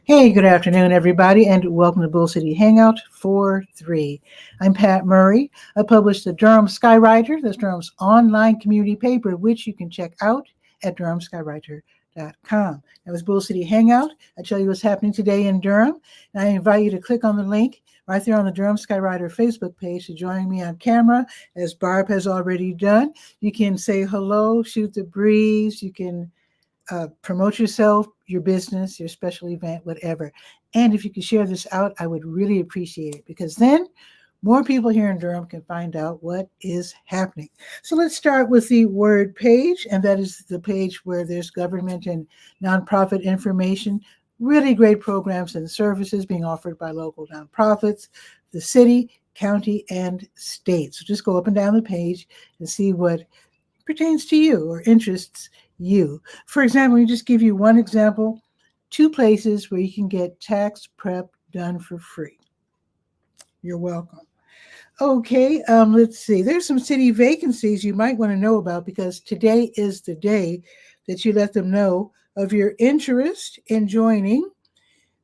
Hey, good afternoon, everybody, and welcome to Bull City Hangout 4-3. I'm Pat Murray. I publish the Durham Skywriter, that's Durham's online community paper, which you can check out at durhamskywriter.com. That was Bull City Hangout. I tell you what's happening today in Durham, and I invite you to click on the link right there on the Durham Skywriter Facebook page to join me on camera, as Barb has already done. You can say hello, shoot the breeze, you can promote yourself, your business, your special event, whatever. And if you could share this out, I would really appreciate it, because then more people here in Durham can find out what is happening. So let's start with the word page, and that is the page where there's government and nonprofit information, really great programs and services being offered by local nonprofits, the city, county, and state. So just go up and down the page and see what pertains to you or interests you. For example, we just give you one example, 2 places where you can get tax prep done for free. You're welcome. Okay, let's see. There's some city vacancies you might want to know about, because today is the day that you let them know of your interest in joining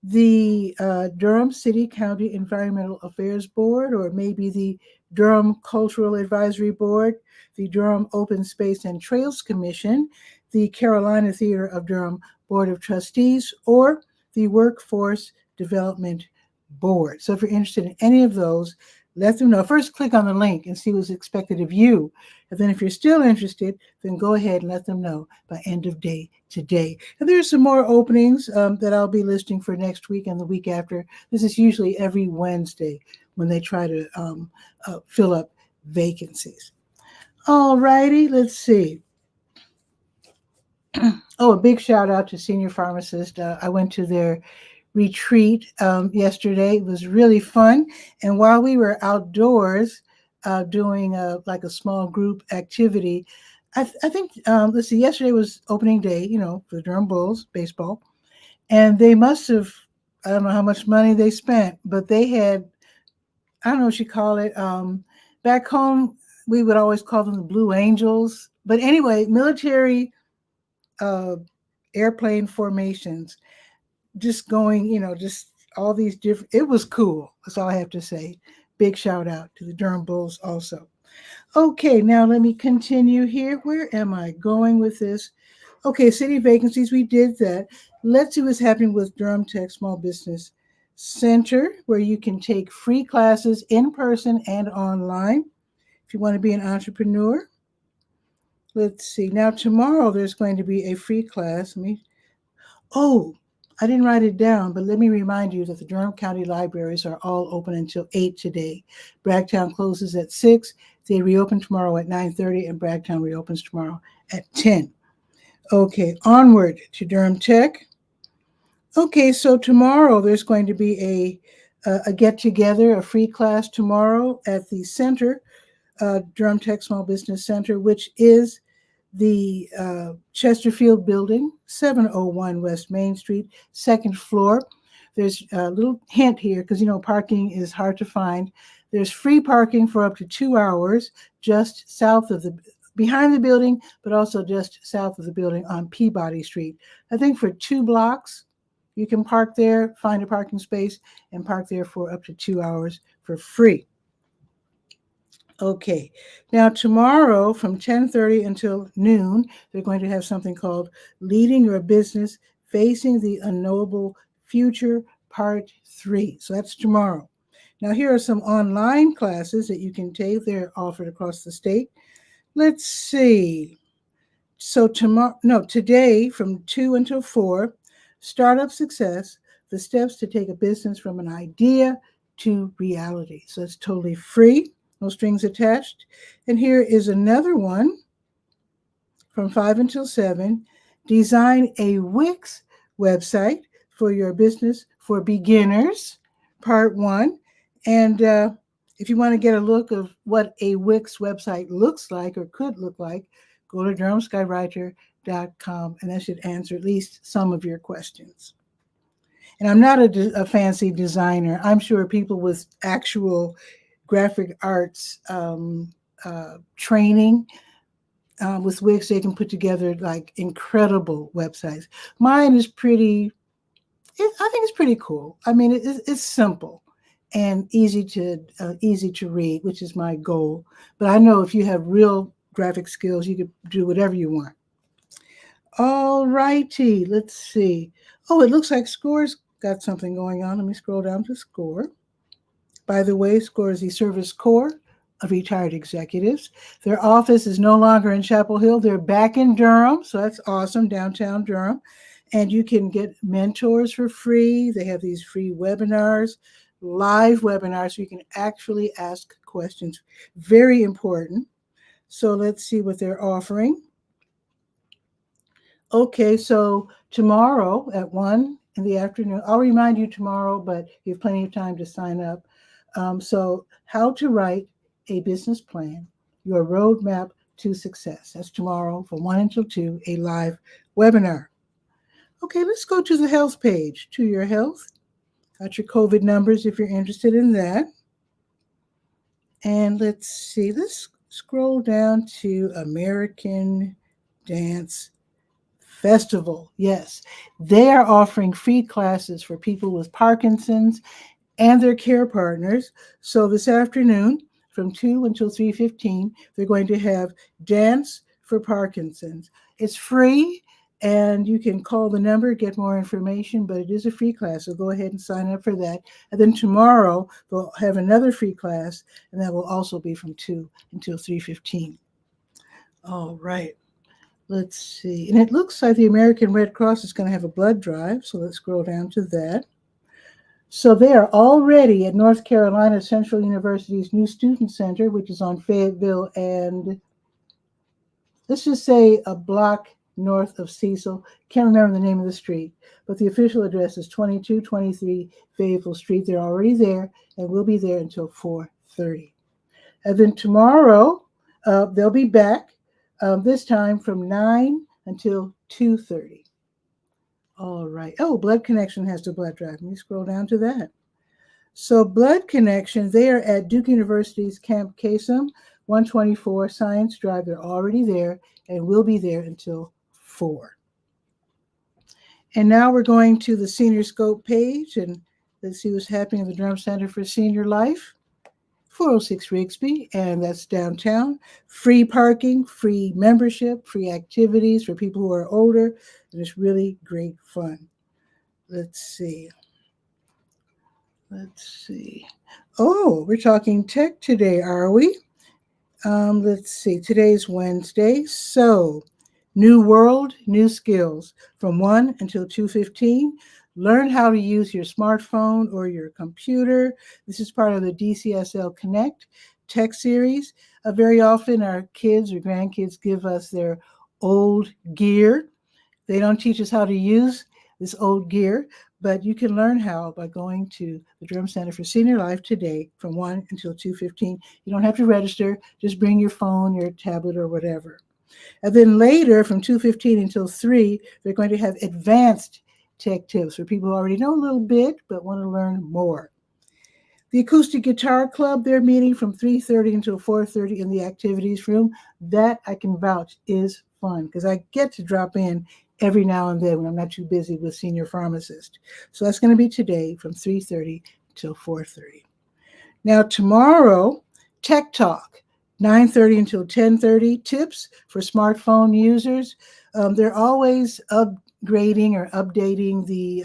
the Durham City County Environmental Affairs Board, or maybe the Durham Cultural Advisory Board, the Durham Open Space and Trails Commission, the Carolina Theater of Durham Board of Trustees, or the Workforce Development Board. So if you're interested in any of those, let them know. First, click on the link and see what's expected of you. And then if you're still interested, then go ahead and let them know by end of day today. And there's some more openings that I'll be listing for next week and the week after. This is usually every Wednesday when they try to fill up vacancies. All righty, let's see. Oh, a big shout out to Senior Pharmacist. I went to their retreat yesterday. It was really fun. And while we were outdoors doing like a small group activity, I think, let's see, yesterday was opening day, for the Durham Bulls baseball. And they must have, I don't know how much money they spent, but they had, I don't know what you call it. Back home, we would always call them the Blue Angels. But anyway, military airplane formations, just going, just all these different, it was cool. That's all I have to say. Big shout out to the Durham Bulls also. Okay, now let me continue here. Where am I going with this? Okay, city vacancies, we did that. Let's see what's happening with Durham Tech Small Business Center, where you can take free classes in person and online if you want to be an entrepreneur. Let's see. Now, tomorrow there's going to be a free class. Oh, I didn't write it down, but let me remind you that the Durham County Libraries are all open until 8 today. Bragtown closes at 6. They reopen tomorrow at 9:30, and Bragtown reopens tomorrow at 10. Okay, onward to Durham Tech. Okay, so tomorrow there's going to be a get-together, a free class tomorrow at the center, Durham Tech Small Business Center, which is the Chesterfield Building, 701 West Main Street, 2nd floor. There's a little hint here, because, parking is hard to find. There's free parking for up to 2 hours just south of behind the building, but also just south of the building on Peabody Street. I think for 2 blocks, you can park there, find a parking space, and park there for up to 2 hours for free. Okay, now tomorrow from 10:30 until noon, they're going to have something called Leading Your Business, Facing the Unknowable Future, Part 3. So that's tomorrow. Now here are some online classes that you can take. They're offered across the state. Let's see. So today from 2 until 4, Startup Success, the steps to take a business from an idea to reality. So it's totally free. No strings attached. And here is another one from 5 until 7. Design a Wix website for your business for beginners, Part 1. And if you want to get a look of what a Wix website looks like or could look like, go to durhamskywriter.com, and that should answer at least some of your questions. And I'm not a fancy designer. I'm sure people with actual graphic arts training with Wix, they can put together like incredible websites. Mine is pretty I think it's pretty cool. I mean, it's simple and easy to read, which is my goal. But I know if you have real graphic skills, you could do whatever you want. All righty, let's see. Oh, it looks like SCORE's got something going on. Let me scroll down to SCORE. By the way, SCORE is the Service Corps of Retired Executives. Their office is no longer in Chapel Hill. They're back in Durham, so that's awesome, downtown Durham. And you can get mentors for free. They have these free webinars, live webinars, so you can actually ask questions. Very important. So let's see what they're offering. Okay, so tomorrow at 1 in the afternoon, I'll remind you tomorrow, but you have plenty of time to sign up. So how to write a business plan, your roadmap to success. That's tomorrow from 1 until 2, a live webinar. Okay, let's go to the health page, To Your Health. Got your COVID numbers if you're interested in that. And let's see, let's scroll down to American Dance Festival. Yes, they are offering free classes for people with Parkinson's and their care partners. So this afternoon from 2 until 3:15, they're going to have Dance for Parkinson's. It's free, and you can call the number, get more information, but it is a free class, so go ahead and sign up for that. And then tomorrow, they'll have another free class, and that will also be from 2 until 3:15. All right. Let's see. And it looks like the American Red Cross is going to have a blood drive. So let's scroll down to that. So they are already at North Carolina Central University's new student center, which is on Fayetteville and let's just say a block north of Cecil. Can't remember the name of the street, but the official address is 2223 Fayetteville Street. They're already there and will be there until 4:30. And then tomorrow, they'll be back. This time from 9 until 2:30. All right. Oh, Blood Connection has the blood drive. Let me scroll down to that. So Blood Connection, they are at Duke University's Camp Kasem, 124 Science Drive. They're already there and will be there until 4. And now we're going to the Senior Scope page, and let's see what's happening at the Durham Center for Senior Life. 406 Rigsby, and that's downtown. Free parking, free membership, free activities for people who are older, and it's really great fun. Let's see. Oh, we're talking tech today, are we? Let's see. Today's Wednesday, so New World, New Skills from 1 until 2:15. Learn how to use your smartphone or your computer. This is part of the DCSL Connect Tech Series. Very often our kids or grandkids give us their old gear. They don't teach us how to use this old gear, but you can learn how by going to the Durham Center for Senior Life today from 1 until 2:15. You don't have to register. Just bring your phone, your tablet, or whatever. And then later from 2:15 until 3, they're going to have advanced tech tips for people who already know a little bit but want to learn more. The Acoustic Guitar Club, they're meeting from 3:30 until 4:30 in the activities room. That I can vouch is fun because I get to drop in every now and then when I'm not too busy with Senior Pharmacist. So that's going to be today from 3:30 till 4:30. Now tomorrow, Tech Talk, 9:30 until 10:30, tips for smartphone users. They're always upgrading or updating the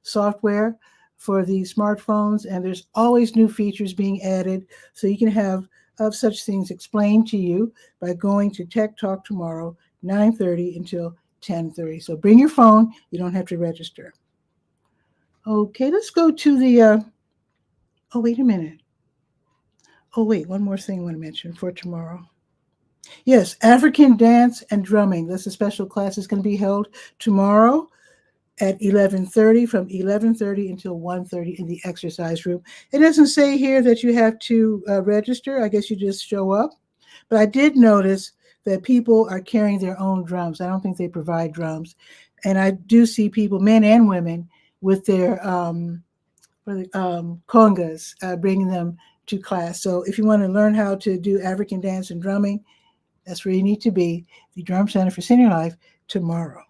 software for the smartphones, and there's always new features being added. So you can have such things explained to you by going to Tech Talk tomorrow, 9:30 until 10:30. So bring your phone. You don't have to register. Okay, let's go to the, oh, wait a minute. Oh, wait, one more thing I want to mention for tomorrow. Yes, African dance and drumming. That's a special class that's going to be held tomorrow at 11:30, from 11:30 until 1:30 in the exercise room. It doesn't say here that you have to register. I guess you just show up. But I did notice that people are carrying their own drums. I don't think they provide drums. And I do see people, men and women, with their congas, bringing them to class. So if you want to learn how to do African dance and drumming, that's where you need to be, the Durham Center for Senior Life tomorrow.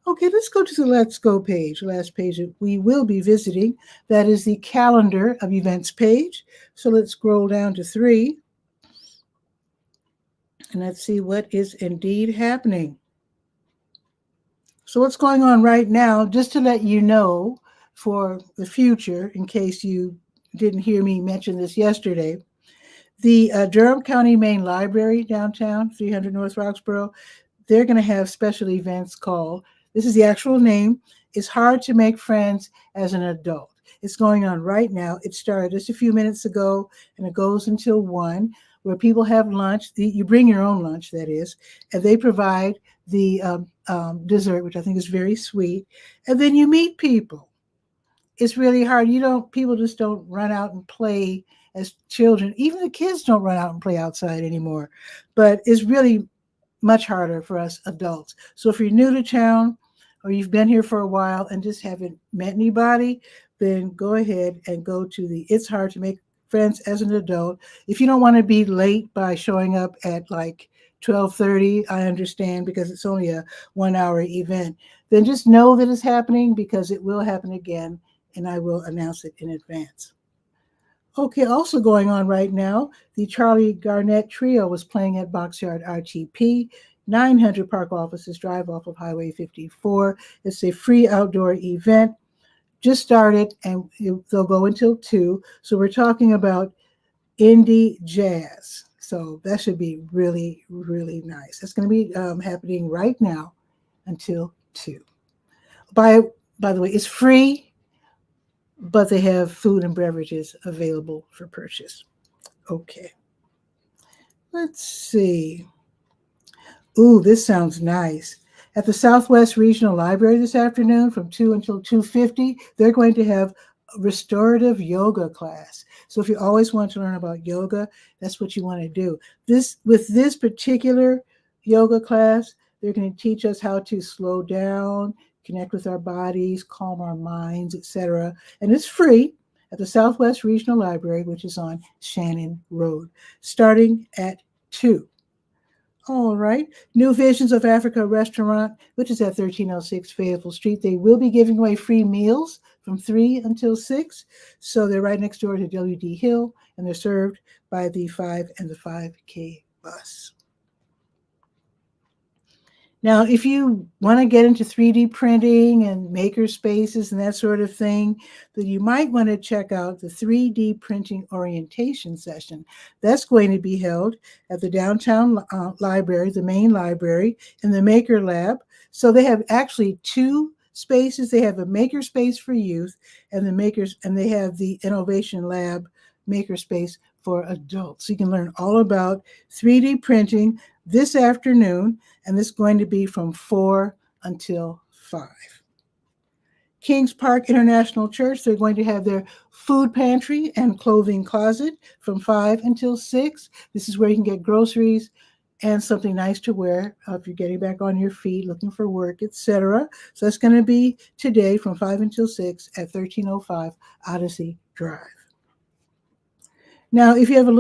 Okay, let's go to the Let's Go page, the last page that we will be visiting. That is the calendar of events page. So let's scroll down to 3. And let's see what is indeed happening. So what's going on right now, just to let you know for the future, in case you didn't hear me mention this yesterday, the Durham County Main Library downtown, 300 North Roxborough, they're going to have special events called, this is the actual name, It's Hard to Make Friends as an Adult. It's going on right now. It started just a few minutes ago, and it goes until 1, where people have lunch. You bring your own lunch, that is, and they provide the dessert, which I think is very sweet. And then you meet people. It's really hard. People just don't run out and play as children. Even the kids don't run out and play outside anymore. But it's really much harder for us adults. So if you're new to town or you've been here for a while and just haven't met anybody, then go ahead and go to the It's Hard to Make Friends as an Adult. If you don't want to be late by showing up at like 12:30, I understand, because it's only a 1-hour event, then just know that it's happening, because it will happen again, and I will announce it in advance. Okay, also going on right now, the Charlie Garnett Trio was playing at Boxyard RTP, 900 Park Offices Drive off of Highway 54. It's a free outdoor event. Just started, and they'll go until 2. So we're talking about indie jazz. So that should be really, really nice. It's going to be happening right now until 2. By the way, it's free, but they have food and beverages available for purchase. Okay. Let's see. Ooh, this sounds nice. At the Southwest Regional Library this afternoon from 2 until 2:50, they're going to have a restorative yoga class. So if you always want to learn about yoga, that's what you want to do. With this particular yoga class, they're going to teach us how to slow down, connect with our bodies, calm our minds, etc. And it's free at the Southwest Regional Library, which is on Shannon Road, starting at 2. All right. New Visions of Africa restaurant, which is at 1306 Fayetteville Street. They will be giving away free meals from 3 until 6. So they're right next door to W.D. Hill, and they're served by the 5 and the 5K bus. Now, if you want to get into 3D printing and maker spaces and that sort of thing, then you might want to check out the 3D printing orientation session. That's going to be held at the downtown library, the main library, in the Maker Lab. So they have actually 2 spaces. They have a maker space for youth, and they have the Innovation Lab maker space for adults. So you can learn all about 3D printing this afternoon, and this is going to be from 4 until 5. Kings Park International Church, they're going to have their food pantry and clothing closet from 5 until 6. This is where you can get groceries and something nice to wear if you're getting back on your feet, looking for work, etc. So that's going to be today from 5 until 6 at 1305 Odyssey Drive. Now, if you have a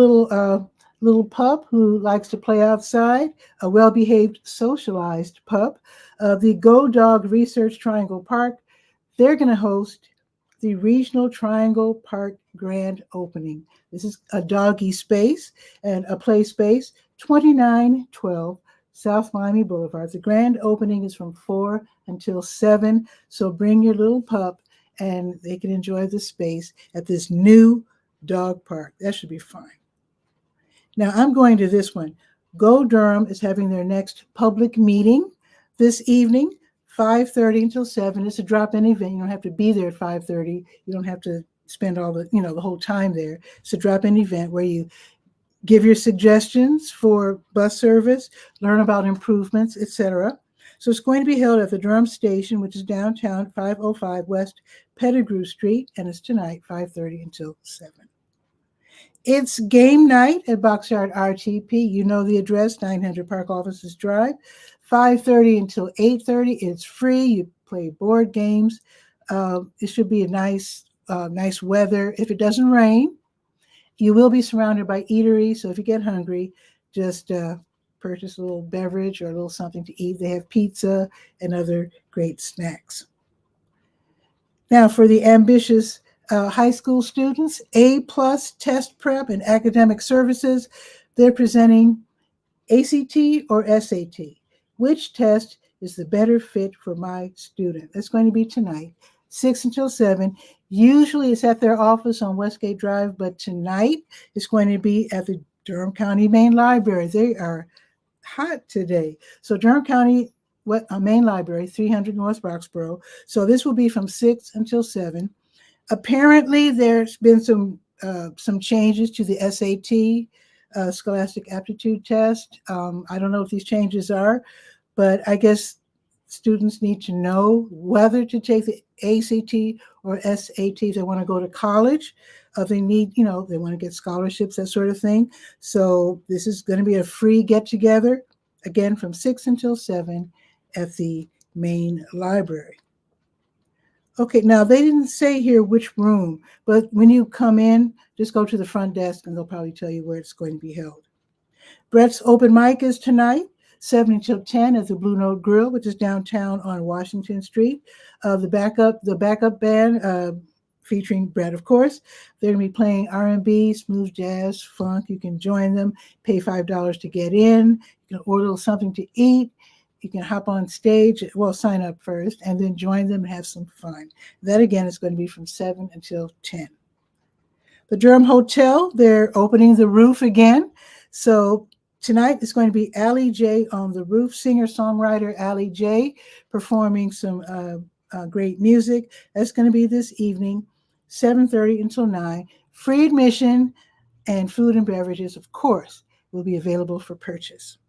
little pup who likes to play outside, a well-behaved, socialized pup, the Go Dog Research Triangle Park, they're going to host the Regional Triangle Park Grand Opening. This is a doggy space and a play space, 2912 South Miami Boulevard. The grand opening is from 4 until 7, so bring your little pup and they can enjoy the space at this new dog park. That should be fun. Now I'm going to this one. Go Durham is having their next public meeting this evening, 5:30 until 7. It's a drop-in event. You don't have to be there at 5:30. You don't have to spend all the whole time there. It's a drop-in event where you give your suggestions for bus service, learn about improvements, etc. So it's going to be held at the Durham Station, which is downtown, 505 West Pettigrew Street, and it's tonight, 5:30 until 7. It's game night at Boxyard RTP. You know the address, 900 Park Offices Drive, 5:30 until 8:30. It's free. You play board games. It should be a nice weather. If it doesn't rain, you will be surrounded by eateries. So if you get hungry, just purchase a little beverage or a little something to eat. They have pizza and other great snacks. Now, for the ambitious high school students, A+ test prep and academic services, they're presenting ACT or SAT. Which test is the better fit for my student? That's going to be tonight, 6 until 7. Usually it's at their office on Westgate Drive, but tonight it's going to be at the Durham County Main Library. They are hot today. So Durham County Main Library, 300 North Roxborough. So this will be from 6 until 7. Apparently, there's been some changes to the SAT, Scholastic Aptitude Test. I don't know what these changes are, but I guess students need to know whether to take the ACT or SAT if they want to go to college. They need, they want to get scholarships, that sort of thing. So this is going to be a free get-together, again, from 6 until 7 at the main library. Okay, now they didn't say here which room, but when you come in, just go to the front desk and they'll probably tell you where it's going to be held. Brett's open mic is tonight, 7 until 10 at the Blue Note Grill, which is downtown on Washington Street. The backup band, featuring Brett, of course, they're going to be playing R&B, smooth jazz, funk. You can join them, pay $5 to get in. You can order something to eat. You can hop on stage, sign up first, and then join them and have some fun. That, again, is going to be from 7 until 10. The Durham Hotel, they're opening the roof again. So tonight it's going to be Allie J on the roof, singer-songwriter Allie J, performing some great music. That's going to be this evening, 7:30 until 9. Free admission, and food and beverages, of course, will be available for purchase.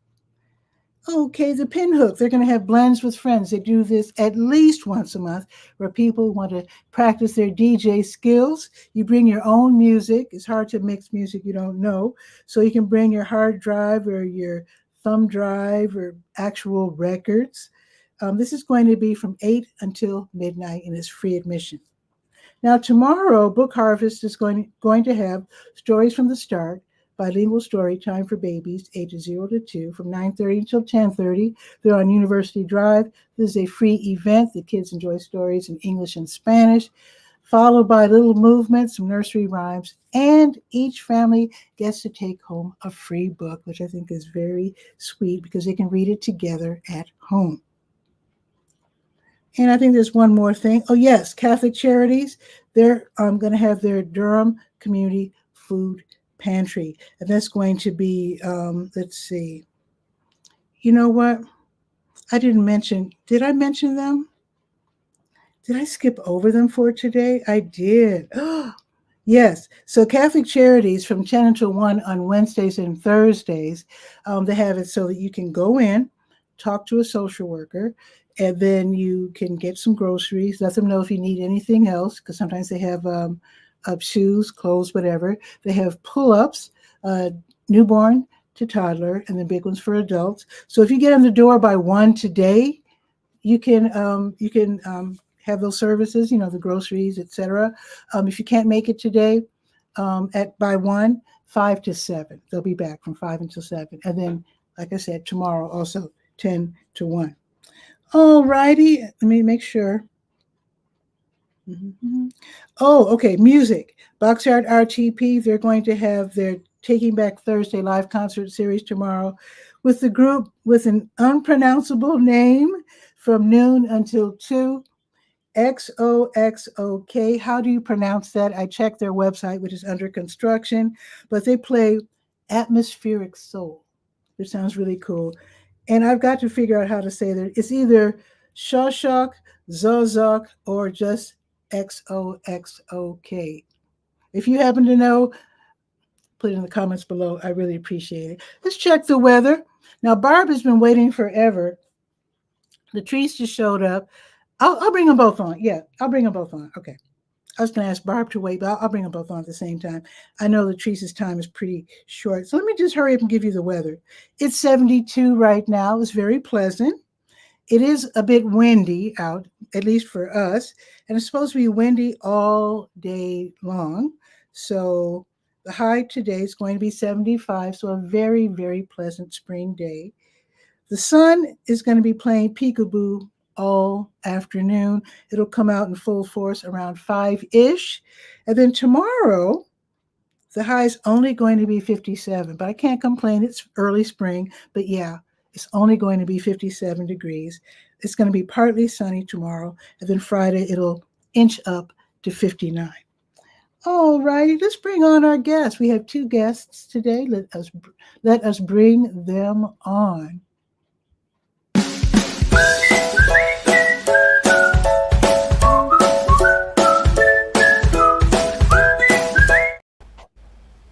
Okay, the Pinhook, they're going to have blends with friends. They do this at least once a month where people want to practice their DJ skills. You bring your own music. It's hard to mix music you don't know. So you can bring your hard drive or your thumb drive or actual records. This is going to be from 8 until midnight and it's free admission. Now tomorrow, Book Harvest is going to have Stories from the Start, bilingual story time for babies ages 0 to 2 from 9:30 until 10:30. They're on University Drive. This is a free event. The kids enjoy stories in English and Spanish, followed by little movements, some nursery rhymes, and each family gets to take home a free book, which I think is very sweet because they can read it together at home. And I think there's one more thing. Oh, yes, Catholic Charities. They're going to have their Durham Community Food Pantry. And that's going to be, let's see. You know what? Did I mention them? Did I skip over them for today? I did. Yes. So Catholic Charities from 10 until 1 on Wednesdays and Thursdays. They have it so that you can go in, talk to a social worker, and then you can get some groceries. Let them know if you need anything else, because sometimes they have shoes, clothes, whatever. They have pull-ups, newborn to toddler, and the big ones for adults. So if you get in the door by 1 today, you can have those services, the groceries, etc. If you can't make it today, by 1, 5 to 7. They'll be back from 5 until 7. And then, like I said, tomorrow also 10 to 1. All righty. Let me make sure. Mm-hmm. Oh, okay. Music. Boxyard RTP, they're going to have their Taking Back Thursday live concert series tomorrow with the group with an unpronounceable name from noon until 2. XOXOK. How do you pronounce that? I checked their website, which is under construction, but they play atmospheric soul, which sounds really cool. And I've got to figure out how to say that. It's either Shawshock, Zozok, or just XOXOK. If you happen to know, put it in the comments below. I really appreciate it. Let's check the weather. Now, Barb has been waiting forever. The trees just showed up. I'll bring them both on. Yeah, I'll bring them both on. Okay. I was going to ask Barb to wait, but I'll bring them both on at the same time. I know Latrice's time is pretty short. So let me just hurry up and give you the weather. It's 72 right now. It's very pleasant. It is a bit windy out, at least for us. And it's supposed to be windy all day long. So The high today is going to be 75, so a very, very pleasant spring day. The sun is going to be playing peekaboo all afternoon. It'll come out in full force around 5-ish. And then tomorrow, the high is only going to be 57, but I can't complain. It's early spring, but yeah, it's only going to be 57 degrees. It's going to be partly sunny tomorrow, and then Friday it'll inch up to 59. All righty, let's bring on our guests. We have 2 guests today. Let us bring them on.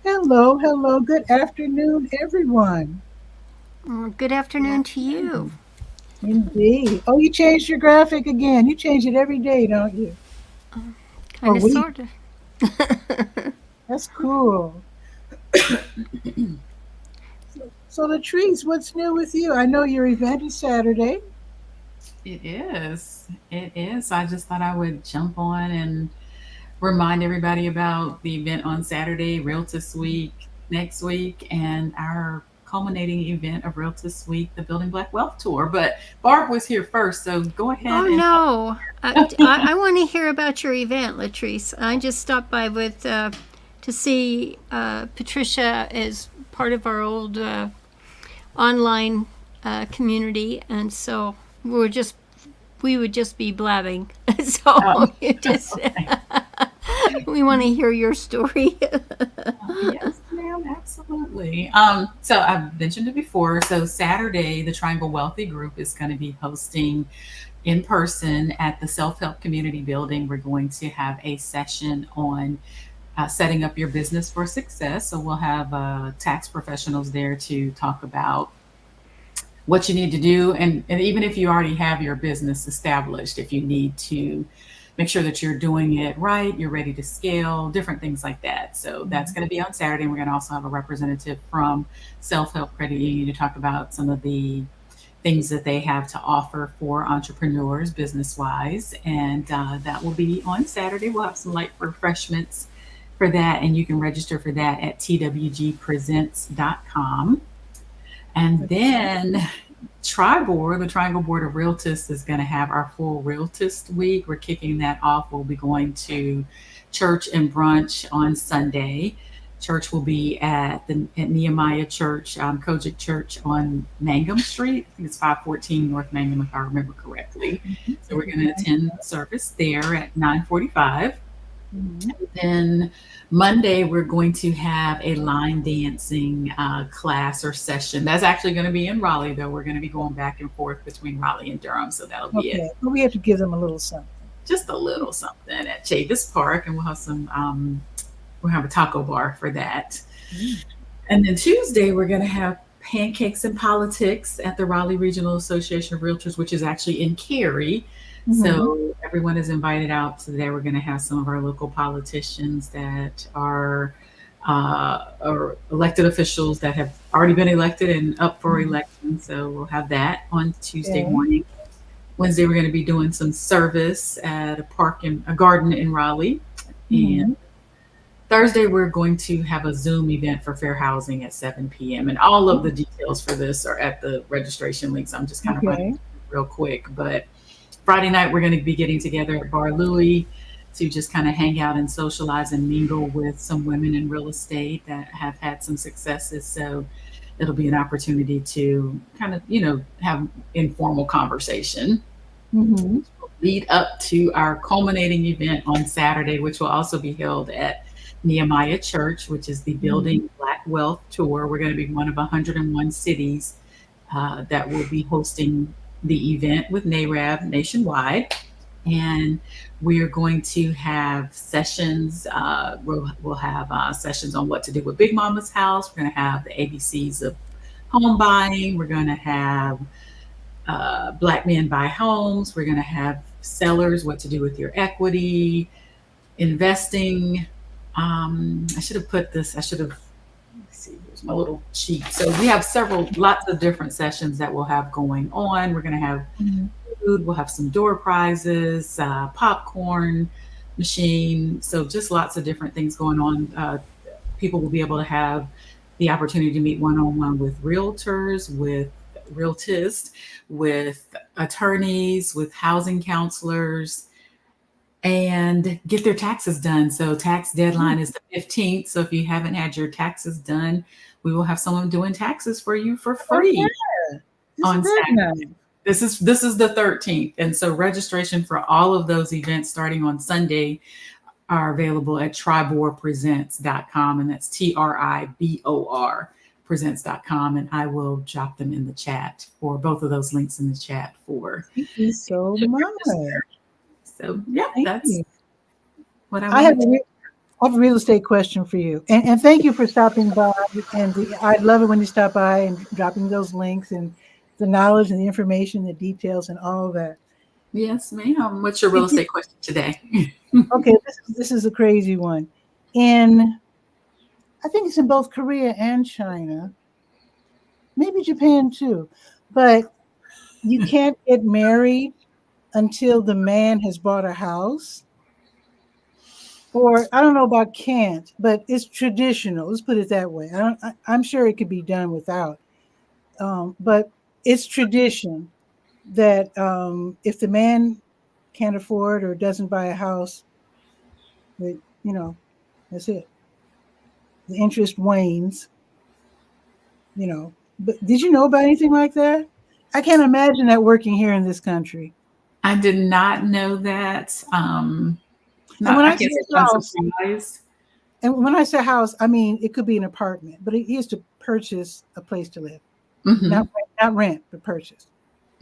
Hello, hello. Good afternoon, everyone. Good afternoon to you. Indeed. Oh, you changed your graphic again. You change it every day, don't you? Kind of, sort of. That's cool. So, Latrice, what's new with you? I know your event is Saturday. It is. It is. I just thought I would jump on and remind everybody about the event on Saturday, Realtist Week next week, and our culminating event of Realtist Week, the Building Black Wealth Tour. But Barb was here first, so go ahead. Oh, no. I want to hear about your event, Latrice. I just stopped by with to see Patricia as part of our old online community, and so we would just be blabbing. So we want to hear your story. Yes, ma'am, absolutely. So I've mentioned it before. So Saturday, the Triangle Wealthy Group is going to be hosting in person at the Self-Help Community Building. We're going to have a session on setting up your business for success. So we'll have tax professionals there to talk about what you need to do. And even if you already have your business established, if you need to make sure that you're doing it right, you're ready to scale, different things like that. So that's going to be on Saturday. And we're going to also have a representative from Self-Help Credit Union to talk about some of the things that they have to offer for entrepreneurs business-wise. And that will be on Saturday. We'll have some light refreshments for that. And you can register for that at twgpresents.com. And then the Triangle Board of Realtists, is going to have our full Realtist Week. We're kicking that off. We'll be going to church and brunch on Sunday. Church will be at Nehemiah Church, Kojic Church on Mangum Street. I think it's 514 North Mangum, if I remember correctly. So we're going to attend service there at 9:45. And then Monday, we're going to have a line dancing class or session. That's actually going to be in Raleigh, though. We're going to be going back and forth between Raleigh and Durham. So that'll be it. But we have to give them a little something. Just a little something at 𝗕𝗓𝗧 Park. And we'll have a taco bar for that. And then Tuesday, we're going to have Pancakes and Politics at the Raleigh Regional Association of Realtors, which is actually in Cary. So everyone is invited out to there. We're going to have some of our local politicians that are elected officials that have already been elected and up for election. So we'll have that on Tuesday morning. Wednesday, we're going to be doing some service at a garden in Raleigh. And Thursday, we're going to have a Zoom event for fair housing at 7 p.m. And all of the details for this are at the registration links. I'm just kind of running real quick. But Friday night, we're going to be getting together at Bar Louie to just kind of hang out and socialize and mingle with some women in real estate that have had some successes. So it'll be an opportunity to kind of, have informal conversation. Lead up to our culminating event on Saturday, which will also be held at Nehemiah Church, which is the Building Black Wealth Tour. We're going to be one of 101 cities that will be hosting the event with NARAB nationwide. And we're going to have sessions. We'll have sessions on what to do with Big Mama's house. We're going to have the ABCs of home buying. We're going to have Black men buy homes. We're going to have sellers, what to do with your equity, investing. I should have put this. Let's see, here's my little sheet. So we have lots of different sessions that we'll have going on. We're going to have food. We'll have some door prizes, popcorn machine. So just lots of different things going on. people will be able to have the opportunity to meet one-on-one with realtors, with realtists, with attorneys, with housing counselors, and get their taxes done. So tax deadline is the 15th. So if you haven't had your taxes done, we will have someone doing taxes for you for Oh, free yeah. This on is very Saturday. nice. This is the 13th. And so registration for all of those events starting on Sunday are available at 𝗕𝗨𝗟𝗟 and that's TRIBOR presents.com. And I will drop them in the chat, for both of those links in the chat for. Thank you so much. So yeah, Thank that's you. what I have wanted to. I have a real estate question for you. And thank you for stopping by. And I love it when you stop by and dropping those links and the knowledge and the information, the details and all of that. Yes, ma'am. What's your real estate question today? Okay, this is a crazy one. I think it's in both Korea and China, maybe Japan too, but you can't get married until the man has bought a house. Or I don't know about can't, but it's traditional. Let's put it that way. I'm sure it could be done without, but it's tradition that if the man can't afford or doesn't buy a house, that that's it. The interest wanes. But did you know about anything like that? I can't imagine that working here in this country. I did not know that. And when I I say can't say I'm house, surprised. and when I say house, I mean it could be an apartment, but he has to purchase a place to live, Mm-hmm. not rent, but purchase.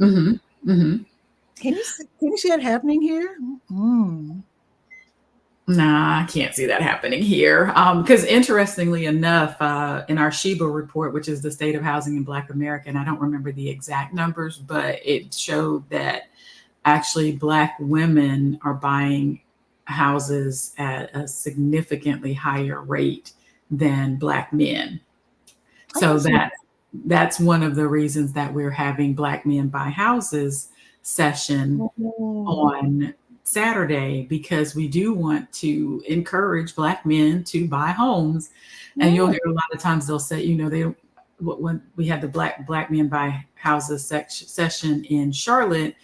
Mm-hmm. Mm-hmm. Can you see that happening here? Nah, I can't see that happening here. Because interestingly enough, in our 𝗕𝗧𝗬 report, which is the state of housing in Black America, and I don't remember the exact numbers, but it showed that actually Black women are buying houses at a significantly higher rate than Black men. So that's one of the reasons that we're having Black Men Buy Houses session on Saturday, because we do want to encourage Black men to buy homes. And you'll hear a lot of times they'll say, when we had the Black Men Buy Houses session in Charlotte,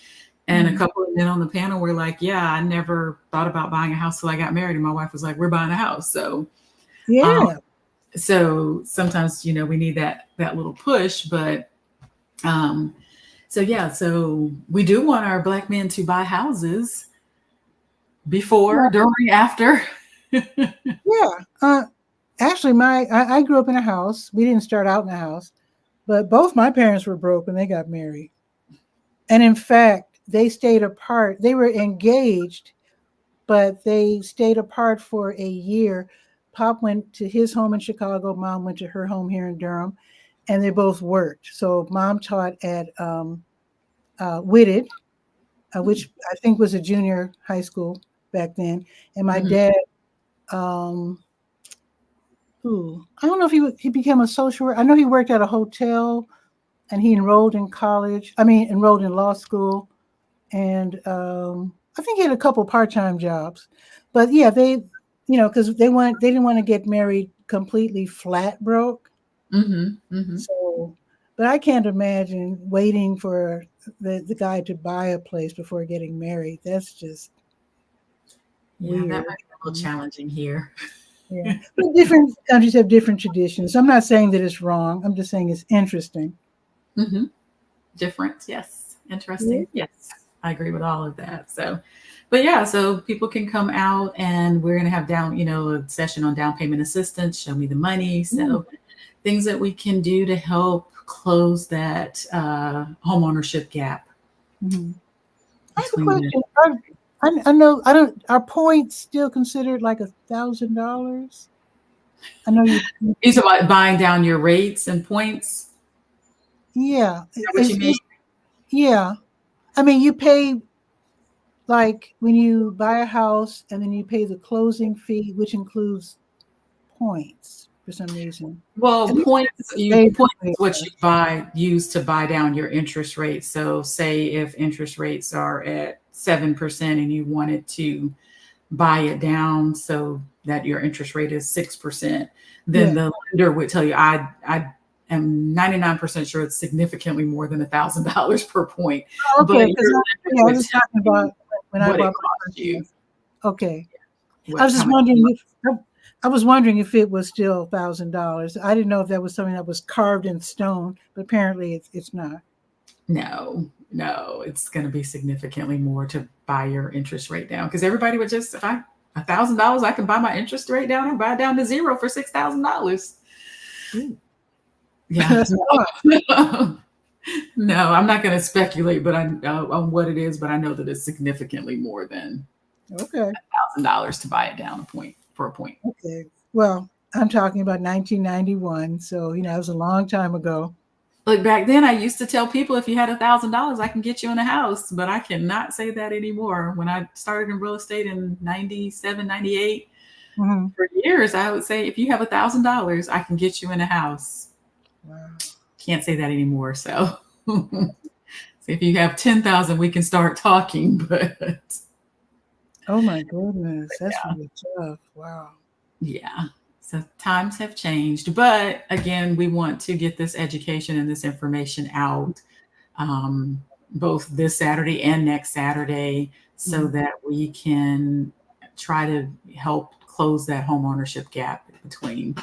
and a couple of men on the panel were like, yeah, I never thought about buying a house till I got married. And my wife was like, we're buying a house. So so sometimes, we need that little push, but so we do want our Black men to buy houses before, during, after. Actually, I grew up in a house. We didn't start out in a house, but both my parents were broke when they got married. And in fact, they stayed apart. They were engaged, but they stayed apart for a year. Pop went to his home in Chicago. Mom went to her home here in Durham, and they both worked. So mom taught at 𝗕𝗓𝗧𝗬, which I think was a junior high school back then. And my dad, I don't know if he became a social worker. I know he worked at a hotel, and he enrolled in enrolled in law school. And I think he had a couple part-time jobs. But yeah, they, because they didn't want to get married completely flat broke. So, but I can't imagine waiting for the guy to buy a place before getting married. That's just weird. That might be a little challenging here. Yeah, but different countries have different traditions. I'm not saying that it's wrong. I'm just saying it's interesting. Different, yes. Interesting, yes. I agree with all of that. So, but yeah, so people can come out, and we're going to have a session on down payment assistance, show me the money. So things that we can do to help close that home ownership gap. I have a question. I know are points still considered like $1,000? I know you. It's about buying down your rates and points. Yeah. Is that what you mean? Yeah. I mean, you pay, like when you buy a house, and then you pay the closing fee, which includes points for some reason. Well, points what you use to buy down your interest rate. So say if interest rates are at 7% and you wanted to buy it down so that your interest rate is 6%, then the lender would tell you, I am 99% sure it's significantly more than $1,000 per point. Oh, okay, But because your I lender would was tell talking you about when I what it bought my cost first you. house. Okay. I What, was how just much wondering if I was wondering if it was still $1,000. I didn't know if that was something that was carved in stone, but apparently it's not. No, it's going to be significantly more to buy your interest rate down, because everybody would just, if I $1,000, I can buy my interest rate down and buy it down to zero for $6,000. Yeah. That's a lot. No, I'm not going to speculate, but I on what it is, but I know that it's significantly more than Okay. $1,000 to buy it down a point for a point. Okay. Well, I'm talking about 1991, so it was a long time ago. Look, back then I used to tell people, if you had $1,000, I can get you in a house, but I cannot say that anymore. When I started in real estate in 97, 98, for years, I would say, if you have $1,000, I can get you in a house. Wow. Can't say that anymore. So, if you have 10,000, we can start talking, but. Oh my goodness, that's really tough. Wow. Yeah. So times have changed, but again, we want to get this education and this information out, both this Saturday and next Saturday, so that we can try to help close that homeownership gap between,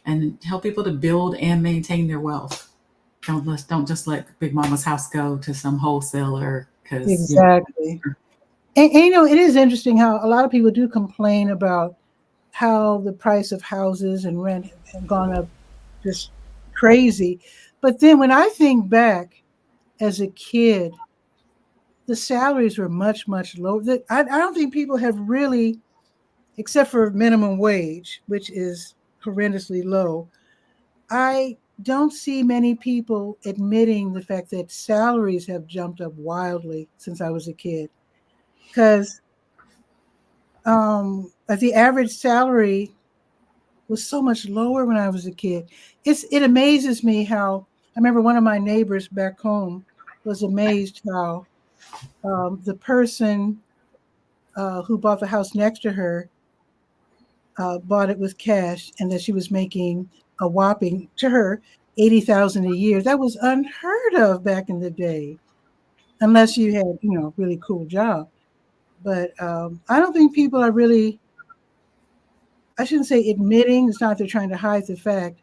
and help people to build and maintain their wealth. Don't just let Big Mama's house go to some wholesaler, because exactly. And it is interesting how a lot of people do complain about how the price of houses and rent have gone up just crazy. But then when I think back as a kid, the salaries were much, much lower. I don't think people have really, except for minimum wage, which is horrendously low, I don't see many people admitting the fact that salaries have jumped up wildly since I was a kid. Because the average salary was so much lower when I was a kid. It amazes me how, I remember one of my neighbors back home was amazed how the person who bought the house next to her bought it with cash, and that she was making a whopping, to her, $80,000 a year. That was unheard of back in the day, unless you had a really cool job. But I don't think people are really, I shouldn't say admitting, it's not they're trying to hide the fact,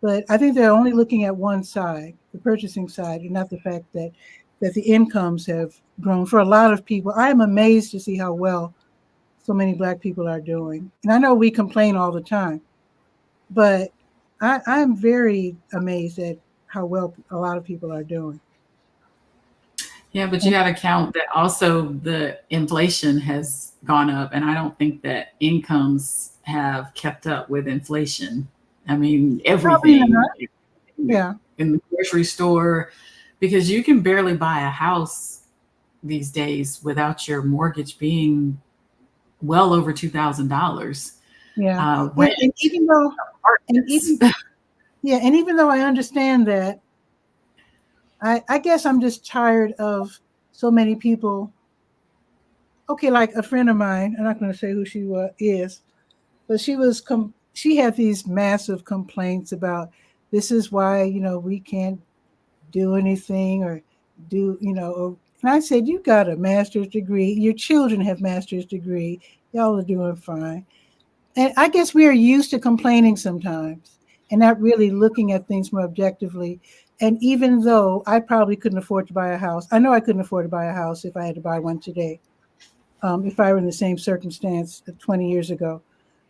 but I think they're only looking at one side, the purchasing side, and not the fact that the incomes have grown for a lot of people. I am amazed to see how well so many Black people are doing. And I know we complain all the time, but I'm very amazed at how well a lot of people are doing. Yeah, but you got to count that also the inflation has gone up, and I don't think that incomes have kept up with inflation. I mean, everything. Yeah. In the grocery store, because you can barely buy a house these days without your mortgage being well over $2,000. Yeah. And even though I understand that, I guess I'm just tired of so many people. Okay, like a friend of mine, I'm not going to say who she is, but she had these massive complaints about, this is why we can't do anything or do and I said, you got a master's degree, your children have master's degree, y'all are doing fine. And I guess we are used to complaining sometimes and not really looking at things more objectively. And even though I probably couldn't afford to buy a house, I know I couldn't afford to buy a house if I had to buy one today, if I were in the same circumstance 20 years ago.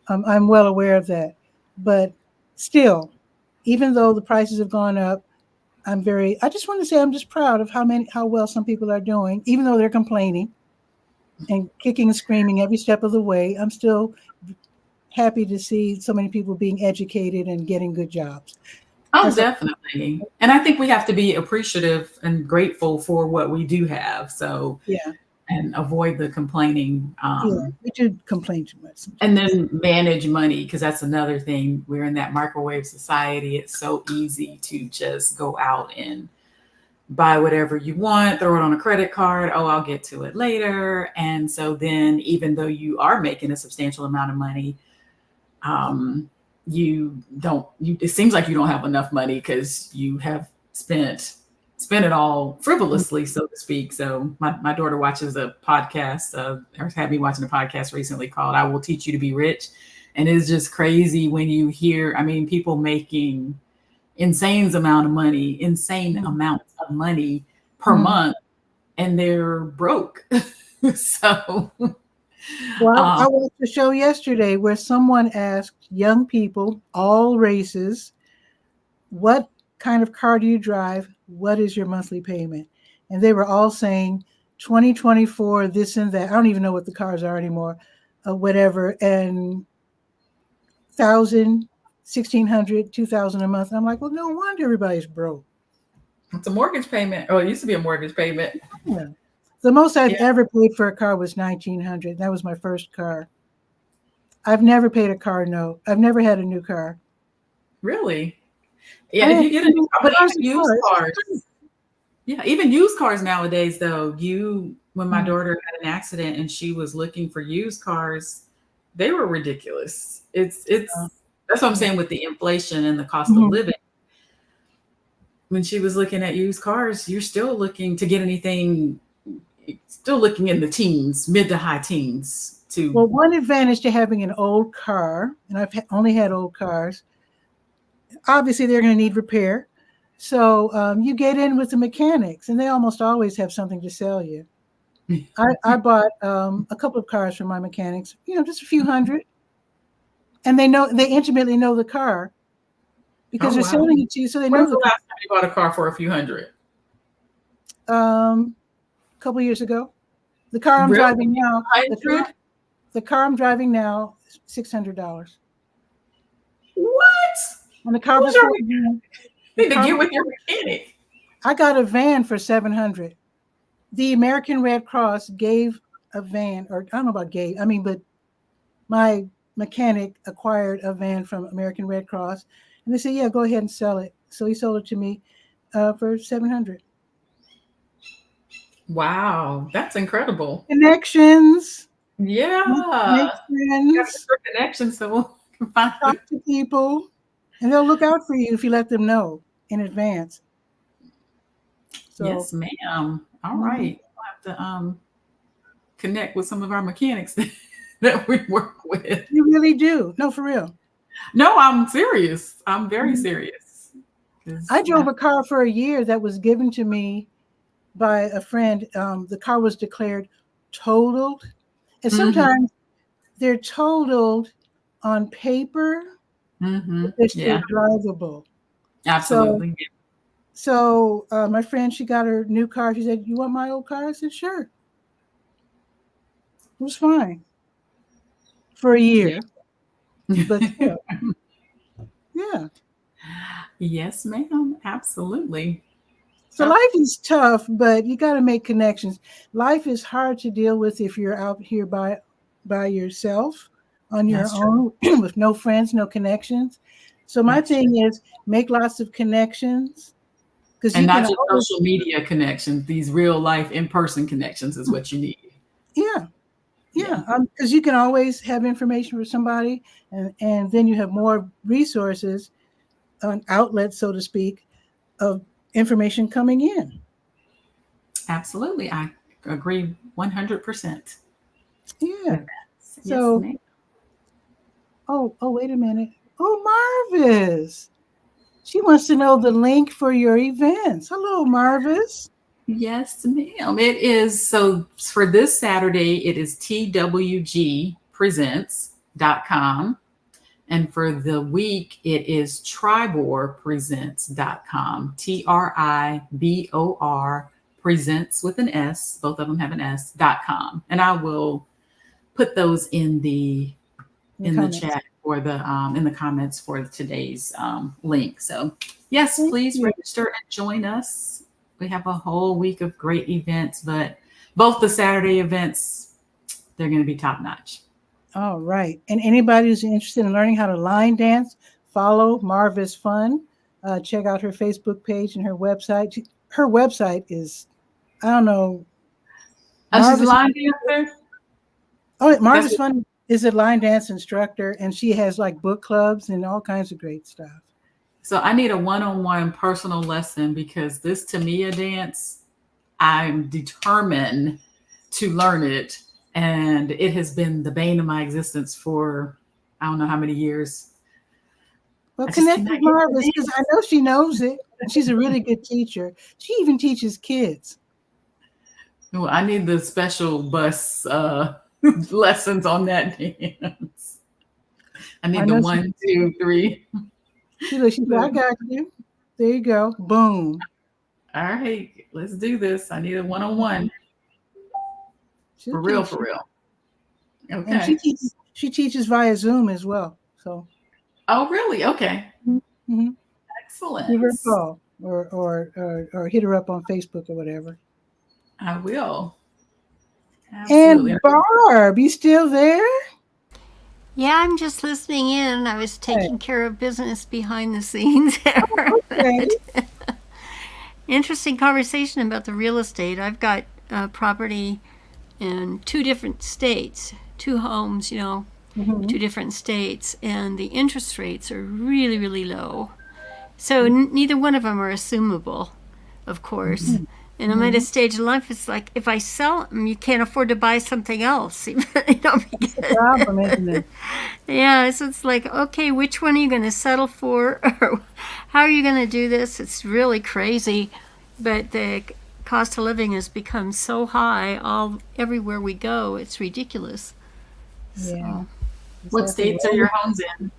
I'm well aware of that. But still, even though the prices have gone up, I just want to say I'm just proud of how well some people are doing, even though they're complaining and kicking and screaming every step of the way. I'm still happy to see so many people being educated and getting good jobs. Oh, definitely. And I think we have to be appreciative and grateful for what we do have. So, yeah, and avoid the complaining. We do complain too much sometimes. And then manage money, because that's another thing. We're in that microwave society. It's so easy to just go out and buy whatever you want, throw it on a credit card. Oh, I'll get to it later. And so then, even though you are making a substantial amount of money, it seems like you don't have enough money because you have spent it all frivolously, so to speak. So my daughter watches a podcast, or had me watching a podcast recently called "I Will Teach You to Be Rich," and it's just crazy when you hear, people making insane amounts of money per month, and they're broke. So, well, I watched a show yesterday where someone asked young people, all races, what kind of car do you drive? What is your monthly payment? And they were all saying 2024, this and that. I don't even know what the cars are anymore, whatever. And 1,000, 1,600, 2,000 a month. And I'm like, well, no wonder everybody's broke. It's a mortgage payment. Oh, it used to be a mortgage payment. Yeah. The most I've ever paid for a car was $1,900. That was my first car. I've never paid a car note. I've never had a new car. Really? Yeah, if you get a new car, but even used cars. Yeah, even used cars nowadays, though, when my daughter had an accident and she was looking for used cars, they were ridiculous. It's that's what I'm saying with the inflation and the cost of living. When she was looking at used cars, you're still looking to get anything, still looking in the teens, mid to high teens. Well, one advantage to having an old car, and I've only had old cars, obviously they're going to need repair. So you get in with the mechanics, and they almost always have something to sell you. I bought a couple of cars from my mechanics, just a few hundred, and they intimately know the car because they're selling it to you, so they know. When's the last time you bought a car for a few hundred? A couple of years ago. The car I'm driving now. The car I'm driving now is $600. What? And the car before you need to get with your mechanic. I got a van for $700. The American Red Cross gave a van, or I don't know about gave, but my mechanic acquired a van from American Red Cross, and they said, yeah, go ahead and sell it. So he sold it to me for $700. Wow, that's incredible. Connections. Yeah. Connections. Connections, so we'll find talk to people, and they'll look out for you if you let them know in advance. So, yes, ma'am. All right. We'll have to connect with some of our mechanics that we work with. You really do. No, for real. No, I'm serious. I'm very serious. I drove a car for a year that was given to me by a friend. The car was declared totaled. And sometimes they're totaled on paper, they're still drivable. Absolutely. So my friend, she got her new car. She said, you want my old car? I said, sure. It was fine for a year. But yeah. Yes, ma'am. Absolutely. So life is tough, but you got to make connections. Life is hard to deal with if you're out here by yourself on your own with no friends, no connections. So my thing is make lots of connections. And not just social media connections, these real life in-person connections is what you need. Yeah. Because you can always have information for somebody, and then you have more resources, an outlet, so to speak, of information coming in. Absolutely. I agree 100%. Yeah. So, wait a minute. Oh, Marvis. She wants to know the link for your events. Hello, Marvis. Yes, ma'am. It is. So for this Saturday, it is twgpresents.com. And for the week, it is triborpresents.com. TRIBOR presents with an S. Both of them have an S.com. And I will put those in the chat or in the comments for today's link. So yes, please register and join us. We have a whole week of great events, but both the Saturday events, they're going to be top notch. All right. And anybody who's interested in learning how to line dance, follow Marvis Fun. Check out her Facebook page and her website. her website is, I don't know. Oh, she's a Marvis, line dancer. Marvis That's Fun is a line dance instructor, and she has like book clubs and all kinds of great stuff. So I need a one-on-one personal lesson because this Tamia dance, I'm determined to learn it. And it has been the bane of my existence for I don't know how many years. Well, I just connect cannot with get the Marvis because dance. I know she knows it. And she's a really good teacher. She even teaches kids. Well, I need the special bus lessons on that dance. I I need the know she. 1, 2, 3. She said, I got you. There you go. Boom. All right, let's do this. I need a one-on-one. She'll For real, teach for you. real. And Okay. she teaches via Zoom as well. So Oh, really? Okay. mm-hmm. Give her a Excellent. call or hit her up on Facebook or whatever. I will. Absolutely. And Barb, you still there? Yeah, I'm just listening in. I was Hey, taking care of business behind the scenes there. okay. Interesting conversation about the real estate. I've got property in 2 different states, 2 homes, Mm-hmm. 2 different states, and the interest rates are really, really low. So neither one of them are assumable, of course. And I'm at a Mm-hmm. stage in life, it's like if I sell them, you can't afford to buy something else. That's the problem, isn't it? Yeah, so it's like, okay, which one are you going to settle for? Or how are you going to do this? It's really crazy. But the cost of living has become so high everywhere we go, it's ridiculous. Yeah. So, What states are your homes in?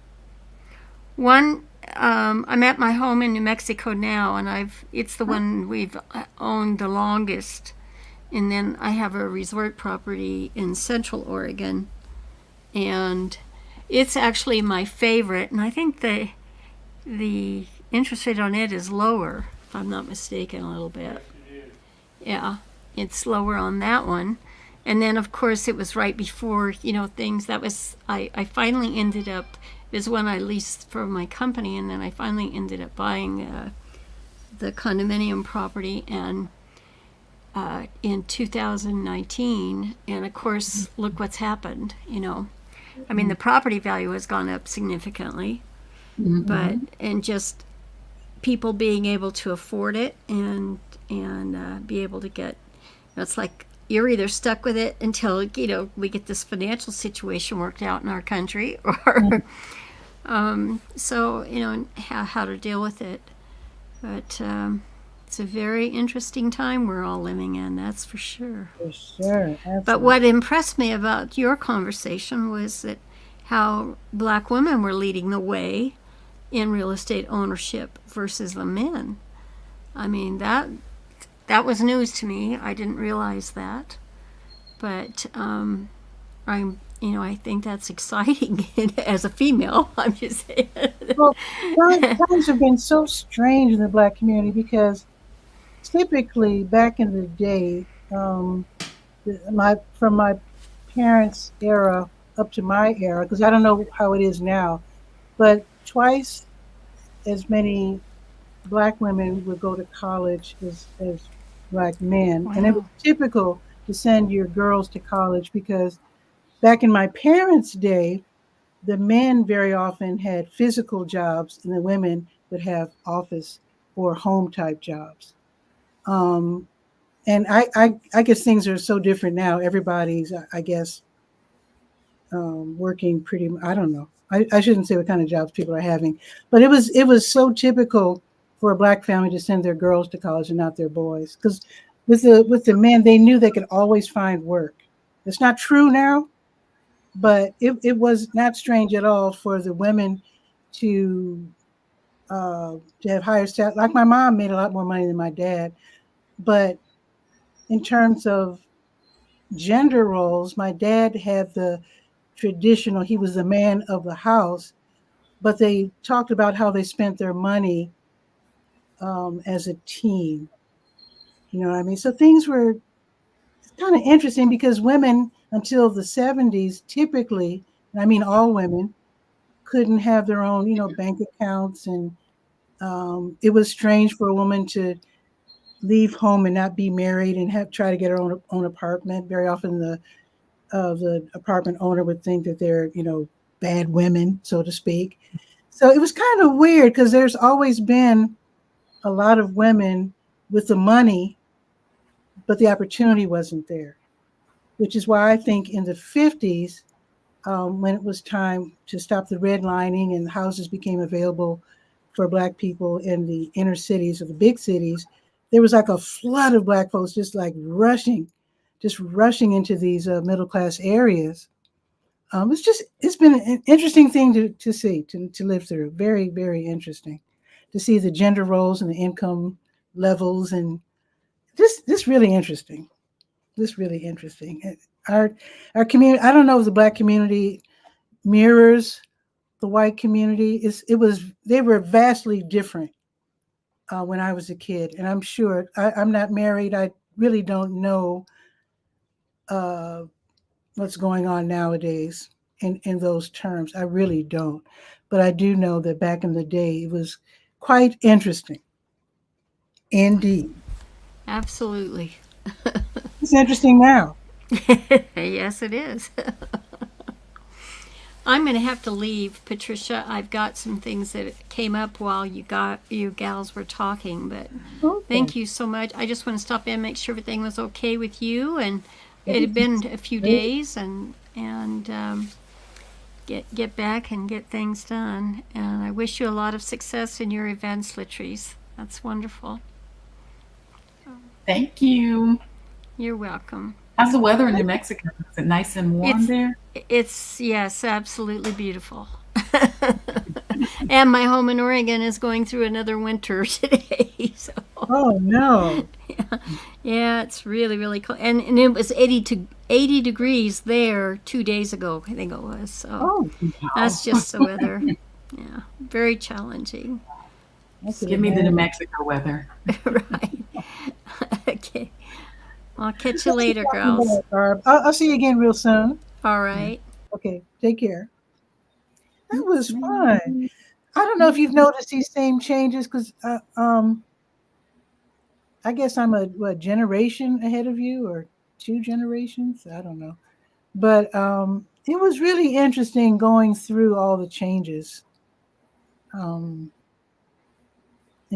one, I'm at my home in New Mexico now, and it's the one we've owned the longest. And then I have a resort property in Central Oregon, and it's actually my favorite. And I think the interest rate on it is lower, if I'm not mistaken, a little bit. Yeah, it's lower on that one. And then, of course, it was right before, things that was, I finally ended up, it was when I leased for my company, and then I finally ended up buying the condominium property and in 2019. And of course, look what's happened, I mean, the property value has gone up significantly, but, and just people being able to afford it and be able to get, it's like you're either stuck with it until we get this financial situation worked out in our country, or so how to deal with it. But it's a very interesting time we're all living in, that's for sure. For sure. But Absolutely. what impressed me about your conversation was that how black women were leading the way in real estate ownership versus the men. I mean, that was news to me. I didn't realize that. But I think that's exciting as a female. I'm just saying. Well, times have been so strange in the Black community because typically back in the day, from my parents' era up to my era, because I don't know how it is now, but twice as many Black women would go to college as Black men. And it was Wow. typical to send your girls to college because back in my parents' day, the men very often had physical jobs and the women would have office or home type jobs. Um, and I guess things are so different now. Everybody's, I guess, working pretty. I don't know. I shouldn't say what kind of jobs people are having, but it was so typical for a Black family to send their girls to college and not their boys, because with the men they knew they could always find work. It's not true now, but it was not strange at all for the women to have higher status. Like my mom made a lot more money than my dad, but in terms of gender roles, my dad had the traditional. He was the man of the house, but they talked about how they spent their money as a team. You know what I mean? So things were kind of interesting because women until the 70s typically, and I mean all women, couldn't have their own, bank accounts, and it was strange for a woman to leave home and not be married and try to get her own apartment. Very often the apartment owner would think that they're, bad women, so to speak. So it was kind of weird because there's always been a lot of women with the money, but the opportunity wasn't there, which is why I think in the 50s, when it was time to stop the redlining and houses became available for Black people in the inner cities or the big cities, there was like a flood of Black folks just rushing into these middle-class areas. It's been an interesting thing to see, to live through. Very, very interesting to see the gender roles and the income levels, and this really interesting. This really interesting. Our community, I don't know if the Black community mirrors the white community. They were vastly different when I was a kid, and I'm sure I'm not married. I really don't know what's going on nowadays in those terms. I really don't, but I do know that back in the day it was quite interesting, indeed. Absolutely. It's interesting now. Yes, it is. I'm going to have to leave, Patricia. I've got some things that came up while you gals were talking, but Okay. thank you so much. I just want to stop in and make sure everything was okay with you, and it had been a few days, and get back and get things done. And I wish you a lot of success in your events, 𝗕𝗓𝗓. That's wonderful. Thank you. You're welcome. How's the weather in New Mexico? Is it nice and warm there? It's, yes, absolutely beautiful. And my home in Oregon is going through another winter today. So. Oh no! Yeah, it's really, really cold. And it was 80 degrees there 2 days ago, I think it was. So that's just the weather. Yeah, very challenging. Give me the New Mexico weather. Right. Okay. I'll catch you later, girls. I'll see you again real soon. All right. Okay, take care. That was fun. I don't know if you've noticed these same changes because I guess I'm a generation ahead of you or 2 generations. I don't know. But it was really interesting going through all the changes in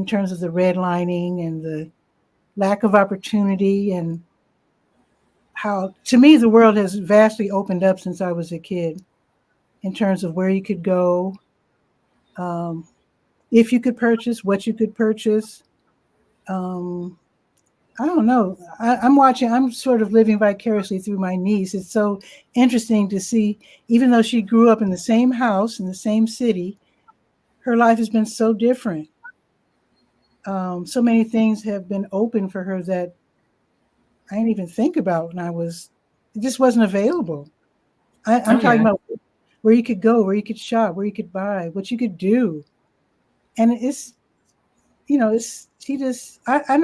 terms of the redlining and the lack of opportunity, and how, to me, the world has vastly opened up since I was a kid in terms of where you could go, if you could purchase, what you could purchase. I don't know. I'm sort of living vicariously through my niece. It's so interesting to see, even though she grew up in the same house in the same city, her life has been so different. So many things have been open for her that I didn't even think about when it just wasn't available. I'm talking about where you could go, where you could shop, where you could buy, what you could do. And I'm not going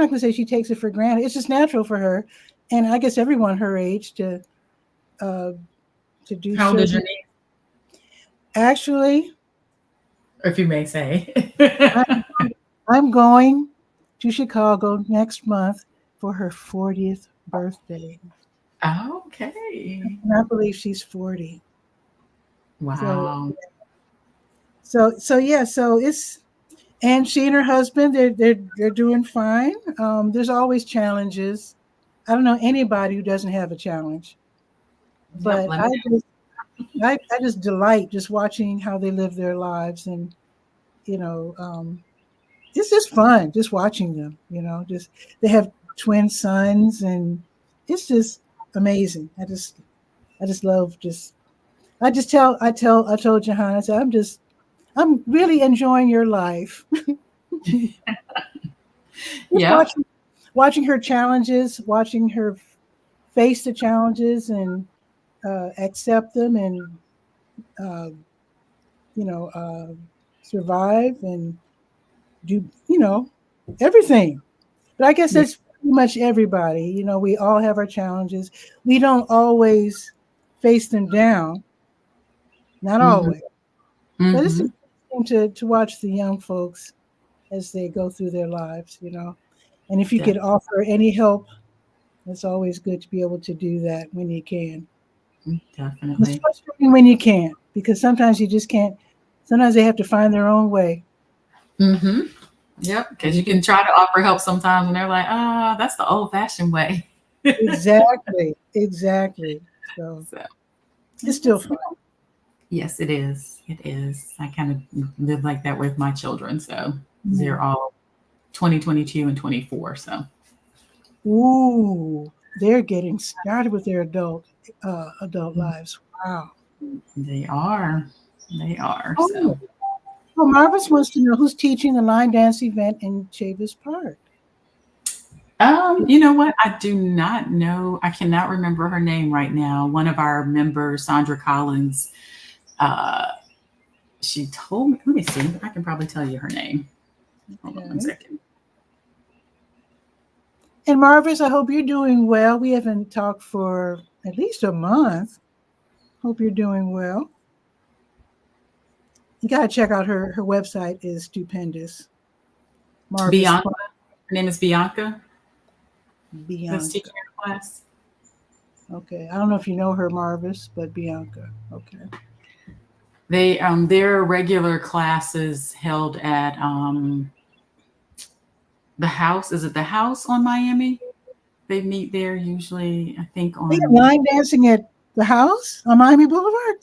to say she takes it for granted. It's just natural for her. And I guess everyone her age to do. How old is your niece? Actually, if you may say. I'm going to Chicago next month for her 40th birthday. Okay. And I believe she's 40. Wow. So it's, and she and her husband, they're doing fine. There's always challenges. I don't know anybody who doesn't have a challenge, but I just delight just watching how they live their lives, and it's just fun just watching them. Just they have twin sons, and it's just amazing. I told Jahan, I said, I'm really enjoying your life. Yeah. Watching her challenges, watching her face the challenges and accept them, and survive and do everything. But I guess that's pretty much everybody. We all have our challenges. We don't always face them down. Not always. But it's interesting to watch the young folks as they go through their lives, And if you could Definitely. offer any help, it's always good to be able to do that when you can. It's Definitely. frustrating when you can't, because sometimes you just can't. Sometimes they have to find their own way. Mm-hmm. Yep. Because you can try to offer help sometimes, and they're like, "Ah, that's the old-fashioned way." Exactly, exactly. So So it's still yes, fun. yes, it is. It is. I kind of live like that with my children. So Mm. they're all 20, 22, and 24. So Ooh, they're getting started with their adult lives. Wow. they are. They are. Oh, So well, Marvis wants to know who's teaching the line dance event in Chavis Park. you know what? I do not know. I cannot remember her name right now. One of our members, Sandra Collins, uh, she told me, let me see. I can probably tell you her name. Hold on one Okay. second. And Marvis, I hope you're doing well. We haven't talked for at least a month. Hope you're doing well. You gotta check out her website is stupendous. Marvis Bianca. Her name is Bianca. That's Bianca. teaching her class. Okay. I don't know if you know her, Marvis, but Bianca. Okay. They their regular classes held at the house. Is it the house on Miami? They meet there usually, I think They have on line dancing at the house on Miami Boulevard.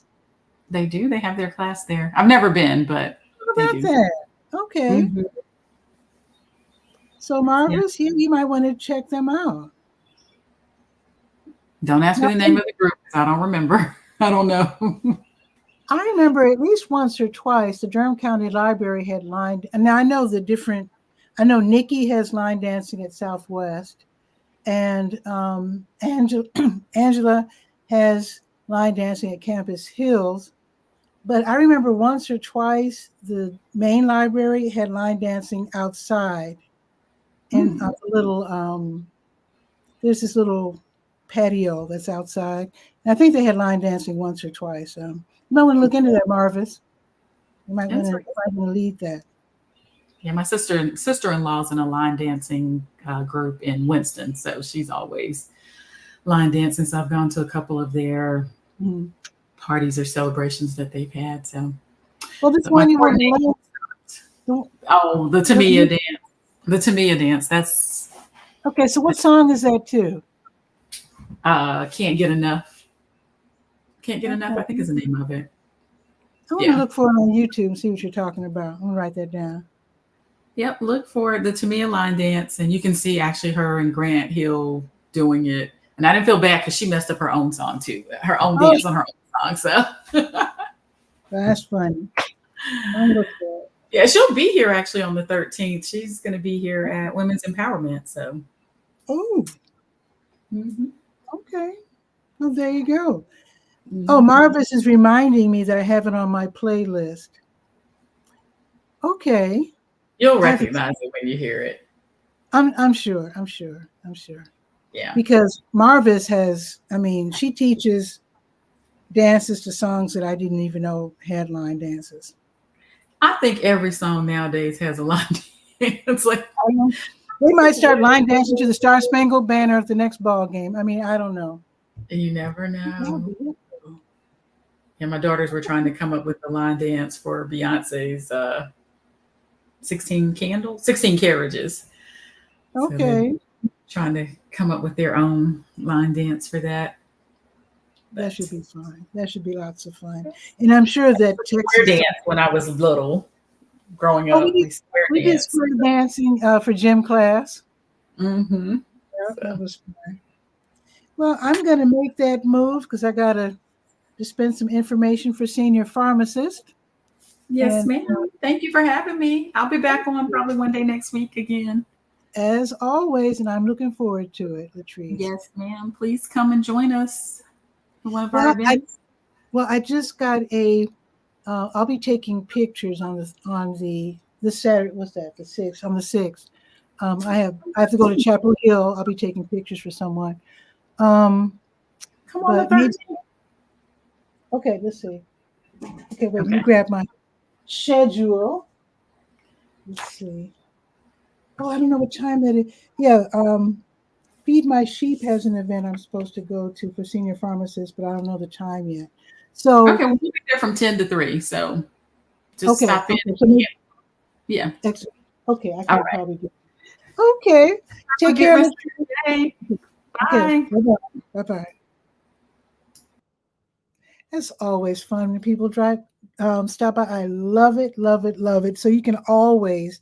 they do. They have their class there. I've never been, but What they about do. that? Okay. Hmm. So Yeah. Marvis, you might want to check them out. Don't ask me Now, the name of the group because I don't remember. I don't know. I remember at least once or twice the Durham County Library had line. And now I know the different. I know Nikki has line dancing at Southwest, and Angela has line dancing at Campus Hills. But I remember once or twice the main library had line dancing outside in Hmm. a little. There's this little patio that's outside, and I think they had line dancing once or twice. You might want to look into that, Marvis. You Interesting. might want to lead that. Yeah, my sister-in-law's in a line dancing group in Winston, so she's always line dancing. So I've gone to a couple of their Mhm. parties or celebrations that they've had. So, Well, this but my one you would coordinating, love. The, oh, the what Tumia dance, the Tumia dance. That's okay, so what song is that too? can't get enough. Can't get enough. I Okay. think is the name of it. I want to Yeah. look for it on YouTube and see what you're talking about. I'm gonna write that down. Yep. Look for the Tamia line dance, and you can see actually her and Grant Hill doing it. And I didn't feel bad because she messed up her own song too, her own Oh, dance on her own song. So that's funny. I'll look for it. yeah, she'll be here actually on the 13th. She's going to be here at Women's Empowerment. So Oh, mm-hmm. okay. Well, there you go. Oh, Mm-hmm. Marvis is reminding me that I have it on my playlist. Okay. You'll I have to, recognize it when you hear it. I'm sure. I'm sure. I'm sure. Yeah. Because Marvis has, I mean, she teaches dances to songs that I didn't even know had line dances. I think every song nowadays has a line dance. Like, I don't know. They might start line dancing to the Star Spangled Banner at the next ball game. I mean, I don't know. you never know. Yeah, my daughters were trying to come up with the line dance for Beyonce's 16 carriages. So they're Okay. trying to come up with their own line dance for that. That But should be fun. That should be lots of fun. And I'm sure that square Texas. dance when I was little, growing Oh, up, we square we did dance. square dancing for gym class. Mm-hmm. Yeah, that So, was fun. Well, I'm going to make that move because I got to dispense some information for senior pharmacist. yes, And ma'am. Thank you for having me. I'll be back on probably one day next week again. as always, and I'm looking forward to it, Latrice. Yes, ma'am. Please come and join us for one of our Well, events. I just got a. I'll be taking pictures on this Saturday. What's that? The 6th. On the 6th. I have to go to Chapel Hill. I'll be taking pictures for someone. Come on the But maybe 13th. okay. Let's see. Okay, wait. Let me Okay. grab my schedule. Let's see. Oh, I don't know what time that is. Yeah, Feed My Sheep has an event I'm supposed to go to for senior pharmacists, but I don't know the time yet. Okay, So, we'll be there from 10 to 3. So just okay, stop in. okay. So maybe, Yeah. excellent. Okay, I All could right. probably get. Okay, Have a take good care, rest Miss. of your day. Okay, Bye. bye-bye. Bye-bye. It's always fun when people stop by. I love it, love it, love it. So you can always,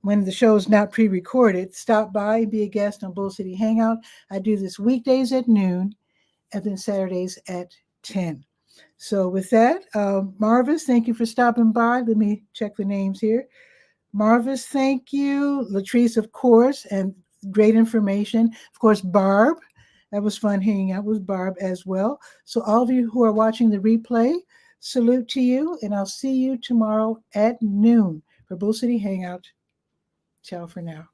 when the show's not pre-recorded, stop by and be a guest on Bull City Hangout. I do this weekdays at noon and then Saturdays at 10. So with that, Marvis, thank you for stopping by. Let me check the names here. Marvis, thank you. Latrice, of course, and great information. Of course, Barb. That was fun hanging out with Barb as well. So all of you who are watching the replay, salute to you, and I'll see you tomorrow at noon for Bull City Hangout. Ciao for now.